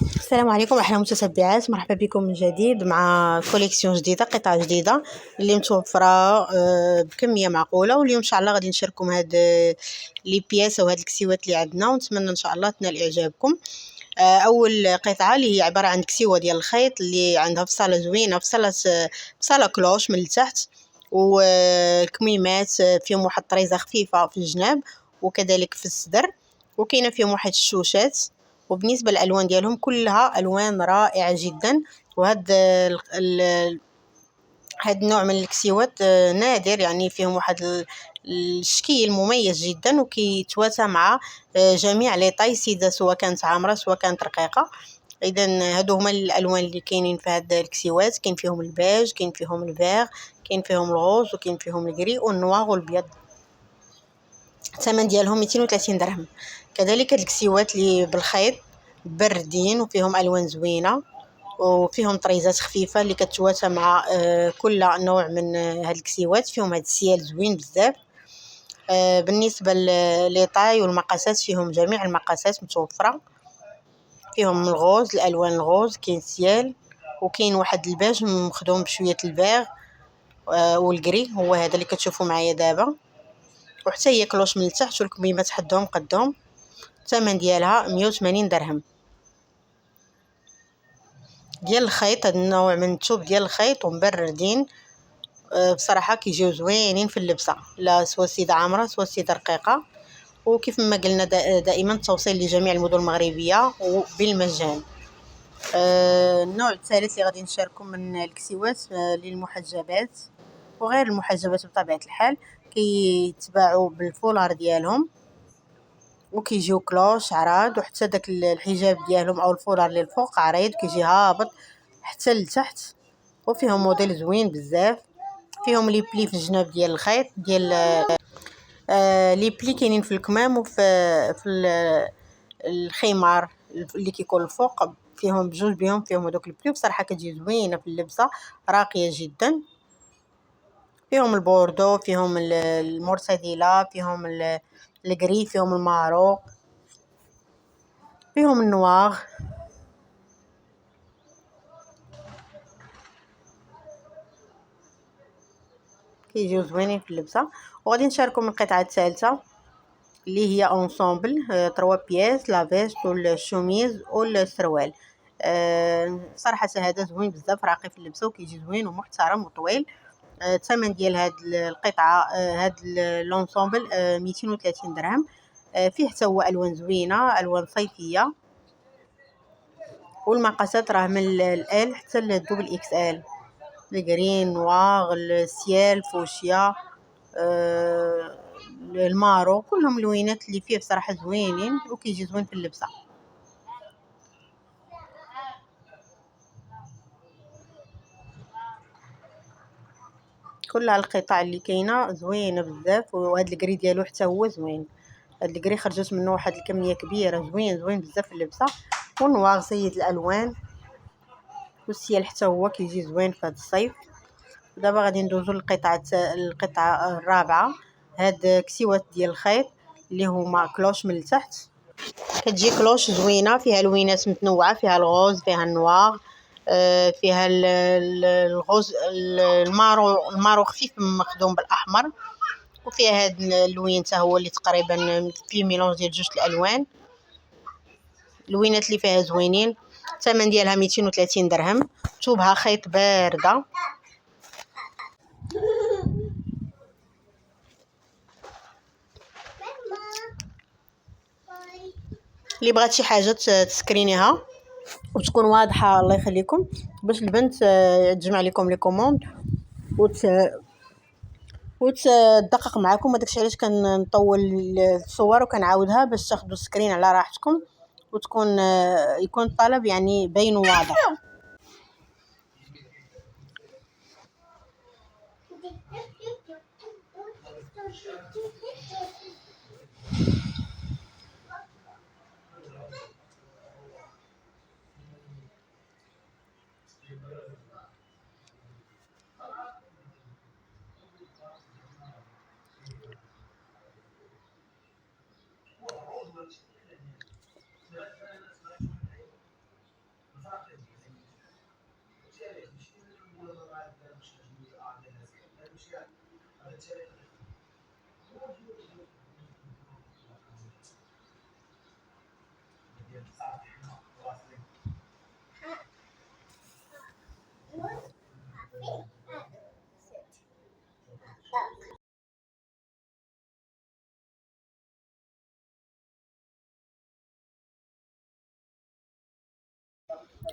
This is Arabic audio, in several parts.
السلام عليكم احلى متتبعات، مرحبا بكم من جديد مع كوليكسيون جديده، قطعه جديده اللي متوفره بكميه معقوله. واليوم ان شاء الله غادي نشارككم هاد لي بياس وهاد الكسيوات اللي عندنا، ونتمنى ان شاء الله تنال اعجابكم. اول قطعه اللي هي عباره عن كسيوه ديال الخيط اللي عندها فصاله زوينه، فصاله كلوش من التحت، وكميمات فيهم واحد الطريزه خفيفه في الجناب وكذلك في الصدر، وكاينه فيهم واحد الشوشات. وبالنسبه للالوان ديالهم كلها الوان رائعه جدا. وهاد هاد النوع من الكسيوات نادر، يعني فيهم واحد الشكل مميز جدا وكيتواتى مع جميع لي طاي سيده، سواء كانت عامره سواء كانت رقيقه. اذا هادو هما الالوان اللي كاينين في هاد الكسيوات، كاين فيهم البيج، كاين فيهم الفيغ، كاين فيهم الغوز، وكاين فيهم الكري والنواغ والبيض. الثمن ديالهم 230 درهم. كذلك هاد الكسيوات اللي بالخيط باردين وفيهم الوان زوينه وفيهم طريزات خفيفه اللي كتواتى مع كل نوع من هاد الكسيوات. فيهم هاد السيال زوين بزاف. بالنسبه لي طاي والمقاسات فيهم جميع المقاسات متوفره. فيهم الغوز، الالوان الغوز، كاين سيال، وكاين واحد الباج مخدوم بشويه الفيغ والكري، هو هذا اللي كتشوفوا معايا دابا. وحتى هي كلوش من التحت والكميمات حدهم قدهم. الثمن ديالها 180 درهم. ديال الخيط، هاد النوع من الثوب ديال الخيط ومبردين بصراحه كيجيو زوينين في اللبسه، لا سوا السيده عامره سوا السيده رقيقه. وكيف ما قلنا دائما توصيل لجميع المدن المغربيه وبالمجان. النوع الثالث اللي غادي نشارككم من الكسيوات للمحجبات وغير المحجبات بطبيعه الحال، كيتباعوا بالفولار ديالهم وكيجيو كلوش عراض، وحتى داك الحجاب ديالهم او الفولار اللي الفوق عريض كيجي هابط حتى لتحت. وفيهم موديل زوين بزاف. فيهم لي بلي في الجناب ديال الخيط ديال لي بلي كاينين في الكمام وفي الخمار اللي كيكون الفوق، فيهم بجوج بهم فيهم هذوك البلي. بصراحه كتجي زوينه في اللبسه، راقيه جدا. فيهم البوردو، فيهم المرسديلا، فيهم الكري، فيهم الماروك، فيهم النواغ. كيجيو زوينين في اللبسه. وغادي نشارككم القطعه الثالثه اللي هي اونسومبل 3 بياس، لا فيست والشوميز والسروال. صراحه هذا زوين بزاف، راقي في اللبسه وكيجي زوين ومحترم وطويل. الثمن ديال هاد القطعه هاد لونسومبل 230 درهم. فيه حتى هو الوان زوينه، الوان صيفيه، والمقاسات راه من ال حتى للدوبل اكس ال. الجرين، نواغ، السيال، فوشيا، المارو، كلهم لوينات اللي فيه بصراحه زوينين وكيجي زوين في اللبسه. كل القطع اللي كاينه زوينه بزاف، وهذا الكري ديالو حتى هو زوين. هاد الكري خرجت منه واحد الكميه كبيره، زوين بزاف في اللبسه. والنواغ سيد الالوان، والسيال حتى هو كيجي زوين في هذا الصيف. دابا غادي ندوزو القطعه الرابعه. هاد كسيوات ديال الخيط اللي هما كلوش من التحت. كتجي كلوش زوينه فيها لوينات متنوعه، فيها الغوز، فيها النواغ، فيها الغوز، المارو خفيف مخدوم بالاحمر، وفيها هاد اللوين حتى هو اللي تقريبا فيه ميلونج ديال جوج الالوان. اللوينات اللي فيها زوينين. الثمن ديالها 230 درهم. ثوبها خيط بارده. اللي بغات شي حاجه تسكرينيها وتكون واضحه الله يخليكم، باش البنت تجمع لكم لي كوموند وتدقق معكم. وداكشي علاش كنطول الصور وكنعاودها باش تاخذوا السكرين على راحتكم وتكون يكون الطلب يعني باين وواضح.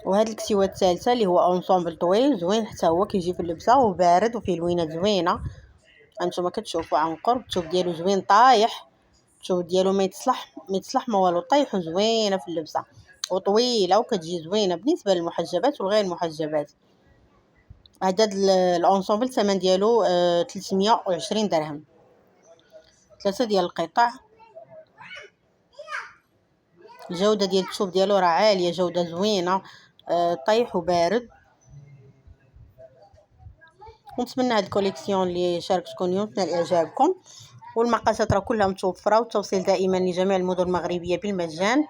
وهاد الكسيوه الثالثه اللي هو اونصومبل طويل زوين حتى هو، كيجي في اللبسه وبارد وفيه لوينات زوينه. هانتوما كتشوفوا عن قرب الثوب ديالو زوين طايح، الثوب ديالو ما يتصلح ما والو، طايح وزوينه في اللبسه وطويله وكتجي زوينه بالنسبه للمحجبات وغير المحجبات. عدد الانصومبل الثمن ديالو 320 درهم. 3 ديال القطع. الجوده ديال الثوب ديالو راه عاليه، جوده زوينه، طايح وبارد. ونتمنى هاد الكوليكسيون اللي شاركتكم اليوم تنال اعجابكم، والمقاسات راه كلها متوفره، والتوصيل دائما لجميع المدن المغربيه بالمجان.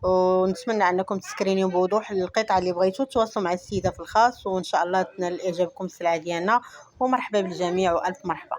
ونتمنى انكم تسكرينيو بوضوح القطعه اللي بغيتو، تواصلوا مع السيده في الخاص، وان شاء الله تنال اعجابكم السلعه ديالنا. ومرحبا بالجميع والف مرحبا.